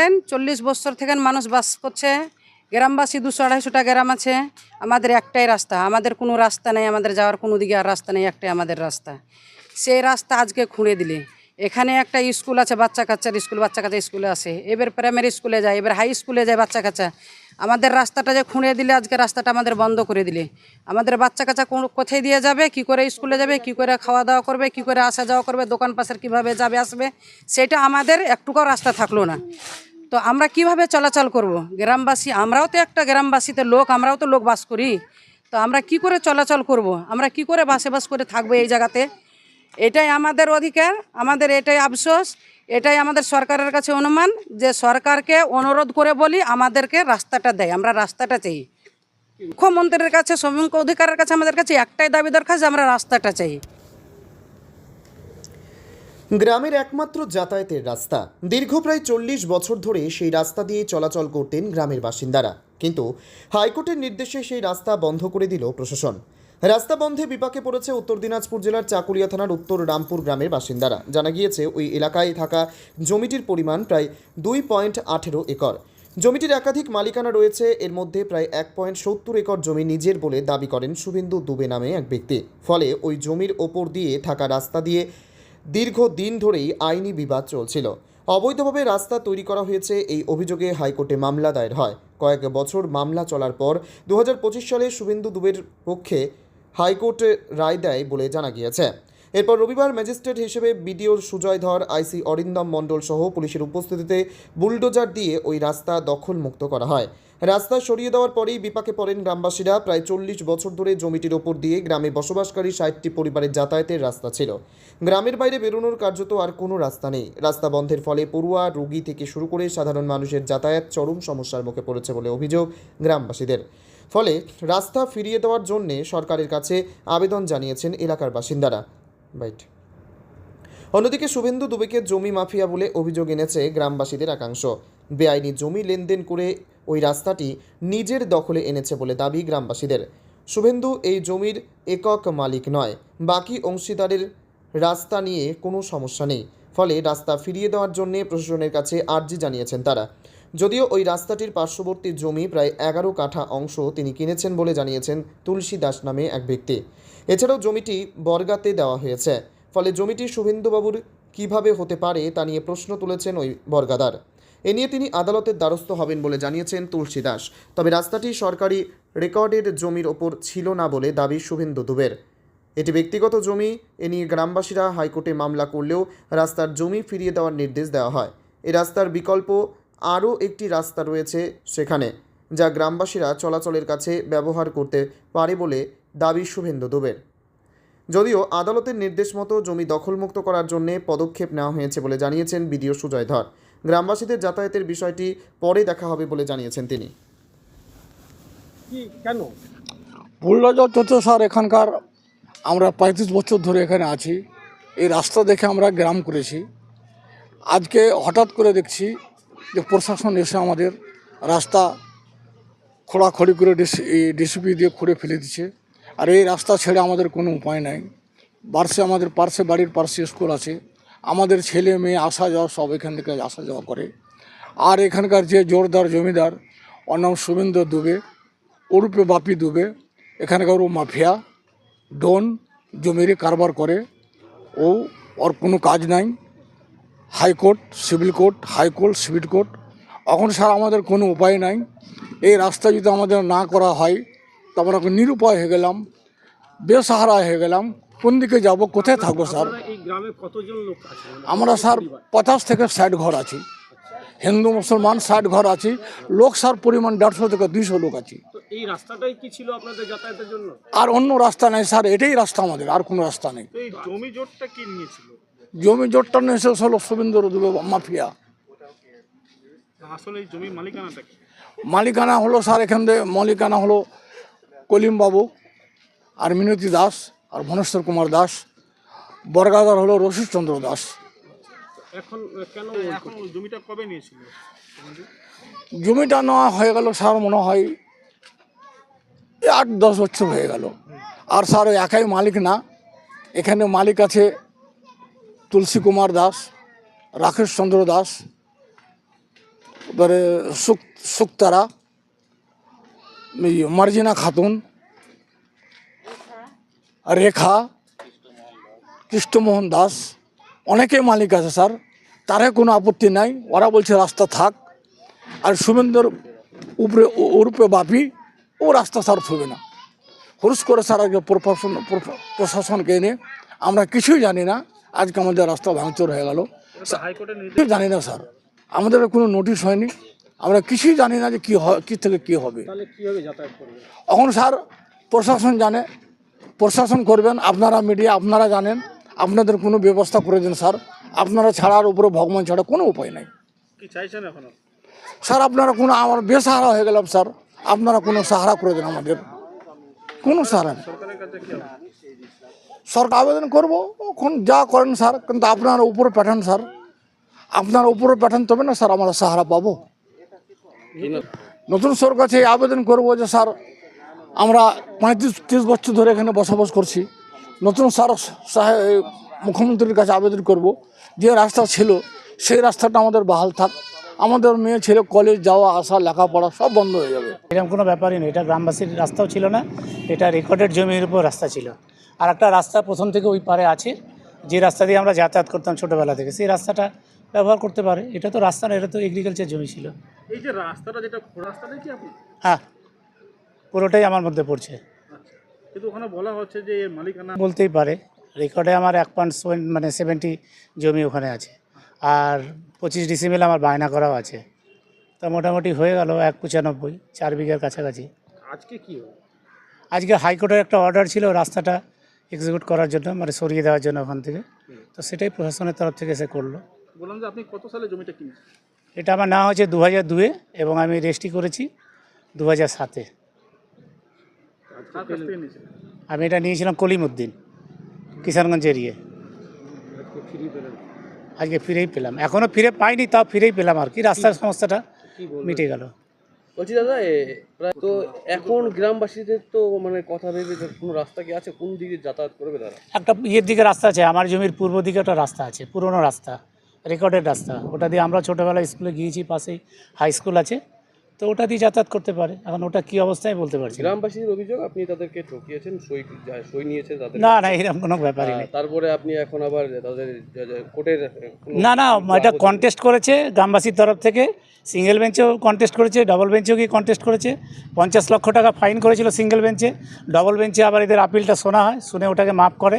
দেখেন 40 বছর থেকে মানুষ বাস করছে, গ্রামবাসী 200-250টা গ্রাম আছে, আমাদের একটাই রাস্তা, আমাদের কোনো রাস্তা নেই, আমাদের যাওয়ার কোনো দিকে আর রাস্তা নেই, একটাই আমাদের রাস্তা। সেই রাস্তা আজকে খুঁড়ে দিলে, এখানে একটা স্কুল আছে, বাচ্চা কাচ্চার স্কুল, বাচ্চা কাচ্চা স্কুলে আসে, এবার প্রাইমারি স্কুলে যায়, এবার হাই স্কুলে যায় বাচ্চা কাচ্চা। আমাদের রাস্তাটা যে খুঁড়ে দিলে, আজকে রাস্তাটা আমাদের বন্ধ করে দিলে, আমাদের বাচ্চা কাচ্চা কোথায় দিয়ে যাবে, কি করে স্কুলে যাবে, কি করে খাওয়া দাওয়া করবে, কি করে আসা যাওয়া করবে, দোকান পাশের কীভাবে যাবে আসবে, সেটা আমাদের একটুকুও রাস্তা থাকলো না। তো আমরা কিভাবে চলাচল করব? গ্রামবাসী, আমরাও তো একটা গ্রামবাসীতে লোক, আমরাও তো লোক বাস করি, তো আমরা কি করে চলাচল করব? আমরা কি করে বাস করে থাকবো এই জায়গাতে? এটাই আমাদের অধিকার, আমাদের এটাই আফসোস, এটাই আমাদের সরকারের কাছে অনুমান, যে সরকারকে অনুরোধ করে বলি আমাদেরকে রাস্তাটা দেয়, আমরা রাস্তাটা চাই। মুখ্যমন্ত্রীর কাছে, শ্রমিক অধিকারের কাছে আমাদের কাছে একটাই দাবি দরকার, যে আমরা রাস্তাটা চাই। গ্রামের একমাত্র যাতায়াতের রাস্তা, দীর্ঘ প্রায় 40 বছর ধরে সেই রাস্তা দিয়ে চলাচল করতেন গ্রামের বাসিন্দারা, কিন্তু হাইকোর্টের নির্দেশে সেই রাস্তা বন্ধ করে দিল প্রশাসন। রাস্তা বন্ধে বিপাকে পড়েছে উত্তর দিনাজপুর জেলার চাকুলিয়া থানার উত্তর রামপুর গ্রামের বাসিন্দারা। জানা গিয়েছে, ওই এলাকায় থাকা জমিটির পরিমাণ প্রায় 2.18 একর। জমিটির একাধিক মালিকানা রয়েছে, এর মধ্যে প্রায় 1.70 একর জমি নিজের বলে দাবি করেন শুভেন্দু দুবে নামে এক ব্যক্তি। ফলে ওই জমির ওপর দিয়ে থাকা রাস্তা দিয়ে দীর্ঘদিন ধরেই আইনি বিবাদ চলছিল। অবৈধভাবে রাস্তা তৈরি করা হয়েছে, এই অভিযোগে হাইকোর্টে মামলা দায়ের হয়। কয়েক বছর মামলা চলার পর 2025 সালে শুভেন্দু দুবের পক্ষে হাইকোর্টে রায় দেয় বলে জানা গিয়েছে। এরপর রবিবার ম্যাজিস্ট্রেট হিসেবে বিডিও সুজয় ধর, আইসি অরিন্দম মণ্ডল সহ পুলিশের উপস্থিতিতে বুলডোজার দিয়ে ওই রাস্তা দখলমুক্ত করা হয়। রাস্তা সরিয়ে দেওয়ার পরেই বিপাকে পড়েন গ্রামবাসীরা। প্রায় 40 বছর ধরে জমিটির ওপর দিয়ে গ্রামে বসবাসকারী 60টি পরিবারের যাতায়াতের রাস্তা ছিল। গ্রামের বাইরে বেরোনোর কার্যত আর কোনো রাস্তা নেই। রাস্তা বন্ধের ফলে পড়ুয়া, রোগী থেকে শুরু করে সাধারণ মানুষের যাতায়াত চরম সমস্যার মুখে পড়েছে বলে অভিযোগ গ্রামবাসীদের। ফলে রাস্তা ফিরিয়ে দেওয়ার জন্যে সরকারের কাছে আবেদন জানিয়েছেন এলাকার বাসিন্দারা। অন্যদিকে শুভেন্দু দুবেকে জমি মাফিয়া বলে অভিযোগ এনেছে গ্রামবাসীদের একাংশ। বেআইনি জমি লেনদেন করে ওই রাস্তাটি নিজের দখলে এনেছে বলে দাবি গ্রামবাসীদের। শুভেন্দু এই জমির একক মালিক নয়, বাকি অংশীদারের রাস্তা নিয়ে কোনো সমস্যা নেই। ফলে রাস্তা ফিরিয়ে দেওয়ার জন্য প্রশাসনের কাছে আর্জি জানিয়েছেন তারা। যদিও ওই রাস্তাটির পার্শ্ববর্তী জমি প্রায় 11 কাঠা অংশ তিনি কিনেছেন বলে জানিয়েছেন তুলসী দাস নামে এক ব্যক্তি। এছাড়াও জমিটি বর্গাতে দেওয়া হয়েছে। ফলে জমিটি শুভেন্দুবাবুর কিভাবে হতে পারে তা নিয়ে প্রশ্ন তুলেছেন ওই বর্গাদার। এ নিয়ে তিনি আদালতের দ্বারস্থ হবেন বলে জানিয়েছেন তুলসী দাস। তবে রাস্তাটি সরকারি রেকর্ডের জমির ওপর ছিল না বলে দাবি শুভেন্দু দুবের। এটি ব্যক্তিগত জমি। এ নিয়ে গ্রামবাসীরা হাইকোর্টে মামলা করলেও রাস্তার জমি ফিরিয়ে দেওয়ার নির্দেশ দেওয়া হয়। এই রাস্তার বিকল্প আরও একটি রাস্তা রয়েছে সেখানে, যা গ্রামবাসীরা চলাচলের কাছে ব্যবহার করতে পারে বলে দাবি শুভেন্দু দুবের। যদিও আদালতের নির্দেশ মতো জমি দখলমুক্ত করার জন্য পদক্ষেপ নেওয়া হয়েছে বলে জানিয়েছেন বিডিও সুজয় ধর। গ্রামবাসীদের যাতায়াতের বিষয়টি পরে দেখা হবে বলে জানিয়েছেন তিনি। কেন বুলডোজার তো স্যার, এখানকার আমরা 35 বছর ধরে এখানে আছি, এই রাস্তা দেখে আমরা গ্রাম করেছি। আজকে হঠাৎ করে দেখছি যে প্রশাসন এসে আমাদের রাস্তা খোঁড়াখড়ি করে ডিসিপি দিয়ে খুঁড়ে ফেলে দিচ্ছে। আর এই রাস্তা ছেড়ে আমাদের কোনো উপায় নাই। আমাদের বাড়ির পার্শ্বে স্কুল আছে, আমাদের ছেলে মেয়ে আসা যাওয়া সব এখান থেকে আসা যাওয়া করে। আর এখানকার যে জোরদার জমিদার, ওর নাম শুভেন্দু দুবে ওরূপে বাপি দুবে, এখানকার ও মাফিয়া ডন, জমির কারবার করে। ওর কোনো কাজ নাই। High court, civil court, high court, civil court, এখন স্যার আমাদের কোনো উপায় নাই। এই রাস্তা যদি আমাদের না করা হয় তো আমরা নিরুপায় হয়ে গেলাম, বেসাহারা হয়ে গেলাম। কোন দিকে যাব, কোথায় থাকবো স্যার? আমরা স্যার 50 থেকে 60 ঘর আছি, হিন্দু মুসলমান 60 ঘর আছি। লোক স্যার পরিমাণ 150 থেকে 200 লোক আছি। এই রাস্তাটাই কি ছিল আপনাদের যাতায়াতের জন্য? আর অন্য রাস্তা নেই স্যার, এটাই রাস্তা আমাদের, আর কোনো রাস্তা নেই। এই জমি জোটটা কি নিয়েছিল? জমি জোটটা নিয়েছে হলো শুভেন্দু দুবে মাফিয়া। আসলে এই জমির মালিকানাটা কি? মালিকানা হলো স্যার, এখান থেকে মালিকানা হলো কলিম বাবু আর মিনতি দাস আর ভনেশ্বর কুমার দাস। বর্গাদার হলো রশিদ চন্দ্র দাস। এখন জমিটা কবে নিয়েছিল? জমিটা নেওয়া হয়ে গেল স্যার মনে হয় 8-10 বছর হয়ে গেল। আর স্যার একাই মালিক না, এখানে মালিক আছে তুলসী কুমার দাস, রাকেশ চন্দ্র দাস, এবারে সুক্তারা, মার্জিনা খাতুন, রেখা, কৃষ্ণমোহন দাস, অনেকে মালিক আছে স্যার, তারা কোনো আপত্তি নাই, ওরা বলছে রাস্তা থাক। আর শুভেন্দুর উপরে ওরূপে বাপি, ও রাস্তা স্যার থবে না। হুরুস করে স্যার আজকে প্রশাসনকে এনে আমরা কিছুই জানি না, আজকে আমাদের রাস্তা ভাঙচুর হয়ে গেল। হাইকোর্টের নির্দেশ কিছুই জানি না স্যার, আমাদের কোনো নোটিশ হয়নি, আমরা কিছুই জানি না যে কী হয়, কী থেকে কী হবে। তাহলে কিভাবে যাতায়াত করবে? এখন স্যার প্রশাসন জানে, প্রশাসন করবেন, আপনারা মিডিয়া আপনারা জানেন, আপনাদের কোনো ব্যবস্থা করে দিন স্যার, আপনারা ছাড়ার উপরে ভগবান ছাড়া কোনো উপায় নাই কি চাইছেন এখন? স্যার। আপনারা কোনো, আমার বেসাহারা হয়ে গেলাম স্যার, আপনারা কোনো সাহারা করে দেন, আমাদের কোনো সাহারা নেই। সরকারের কাছে কি হবে? সরকার আবেদন করবো, এখন যা করেন স্যার, কিন্তু আপনারা উপরে পাঠান স্যার, আপনারা উপরে পাঠান তবে না স্যার আমরা সাহারা পাবো। নতুন সরকার কাছে আবেদন করবো যে স্যার আমরা 35-30 বছর ধরে এখানে বসবাস করছি, নতুন স্যার মুখ্যমন্ত্রীর কাছে আবেদন করব যে রাস্তা ছিল সেই রাস্তাটা আমাদের বহাল থাক, আমাদের মেয়ে ছেলে কলেজ যাওয়া আসা লেখাপড়া সব বন্ধ হয়ে যাবে। এরকম কোনো ব্যাপারই নেই, এটা গ্রামবাসীর রাস্তাও ছিল না, এটা রেকর্ডেড জমির উপর রাস্তা ছিল। আর একটা রাস্তা প্রথম থেকে ওই পারে আছে, যে রাস্তা দিয়ে আমরা যাতায়াত করতাম ছোটোবেলা থেকে, সেই রাস্তাটা ব্যবহার করতে পারে। এটা তো রাস্তা না, এটা তো এগ্রিকালচার জমি ছিল। এই যে রাস্তাটা, যেটা রাস্তাটাই কি আপনি? হ্যাঁ, পুরোটাই আমার মধ্যে পড়ছে। আচ্ছা, কিন্তু ওখানে বলা হচ্ছে যে এর মালিকানা বলতেই পারে, রেকর্ডে আমার 1.70 জমি ওখানে আছে, আর 25 ডিসিমেল আমার বায়না করাও আছে। তো মোটামুটি হয়ে গেল 1.95, 4 বিঘার কাছাকাছি। আজকে কি হবে? আজকে হাইকোর্টের একটা অর্ডার ছিল রাস্তাটা এক্সিকিউট করার জন্য, মানে সরিয়ে দেওয়ার জন্য ওখান থেকে, তো সেটাই প্রশাসনের তরফ থেকে সে করলো। বললাম যে আপনি কত সালে জমিটা কিনেছেন? এটা আমার নেওয়া হয়েছে 2002-এ এবং আমি রেজিস্ট্রি করেছি 2007-এ। কার কাছ থেকে নিয়েছেন? আমি এটা নিয়েছিলাম কলিমুদ্দিন, কিষানগঞ্জ এরিয়ে। আজকে ফ্রি পেলেন? আজকে ফিরেই পেলাম, এখনও ফিরে পাইনি, তাও ফিরেই পেলাম আর কি, রাস্তার সমস্যাটা মিটে গেল। বলছি দাদা, তো এখন গ্রামবাসীদের তো মানে কথা ভেবে যে কোনো রাস্তা কি আছে, কোন দিকে যাতায়াত করবে তারা? একটা ইয়ের দিকে রাস্তা আছে, আমার জমির পূর্ব দিকে একটা রাস্তা আছে, পুরনো রাস্তা, রেকর্ডেড রাস্তা, ওটা দিয়ে আমরা ছোটোবেলায় স্কুলে গিয়েছি, পাশেই হাই স্কুল আছে, তো ওটা দিয়ে যাতায়াত করতে পারে। এখন ওটা কী অবস্থায় বলতে পারছি না। গ্রামবাসীর অভিযোগ আপনি তাদেরকে ঠকিয়েছেন, সই নিয়েছেন তাদের। না এরকম কোনো ব্যাপারই নেই। তারপরে আপনি এখন আবার তাদের কোর্টের না এটা কন্টেস্ট করেছে গ্রামবাসীর তরফ থেকে, সিঙ্গেল বেঞ্চেও কন্টেস্ট করেছে, ডবল বেঞ্চেও গিয়ে কন্টেস্ট করেছে। 50 লক্ষ টাকা ফাইন করেছিল সিঙ্গেল বেঞ্চে, ডবল বেঞ্চে আবার এদের আপিলটা শোনা হয়, শুনে ওটাকে মাফ করে,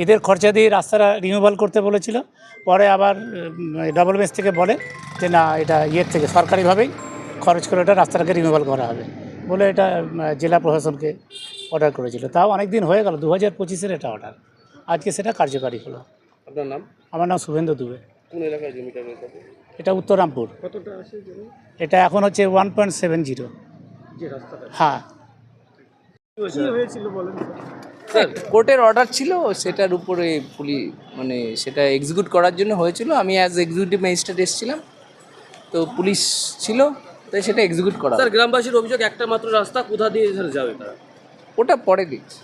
এদের খরচা দিয়ে রাস্তাটা রিমুভাল করতে বলেছিল। পরে আবার ডবল বেঞ্চ থেকে বলে যে না, এটা ইয়ের থেকে সরকারিভাবেই খরচ করে ওটা রাস্তাটাকে রিমুভাল করা হবে বলে এটা জেলা প্রশাসনকে অর্ডার করেছিল। তাও অনেক দিন হয়ে গেল, 2025-এর এটা অর্ডার, আজকে সেটা কার্যকারী হলো। আপনার নাম? আমার নাম শুভেন্দু দুবে। কোন এলাকায় জমিটা রয়েছে? এটা উত্তরামপুর। কতটা আসে জমি? এটা এখন হচ্ছে 1.70। যে রাস্তাটা হ্যাঁ, কি হয়েছিল বলেন স্যার? কোর্টের অর্ডার ছিল, সেটার উপরে মানে সেটা এক্সিকিউট করার জন্য হয়েছিল। আমি অ্যাজ এক্সিকিউটিভ ম্যাজিস্ট্রেট এসেছিলাম, তো পুলিশ ছিল, তাই সেটা এক্সিকিউট করা। স্যার, গ্রামবাসীর অভিযোগ একটা মাত্র রাস্তা, কোথা দিয়ে যাবে তারা? ওটা পরে দেখছি।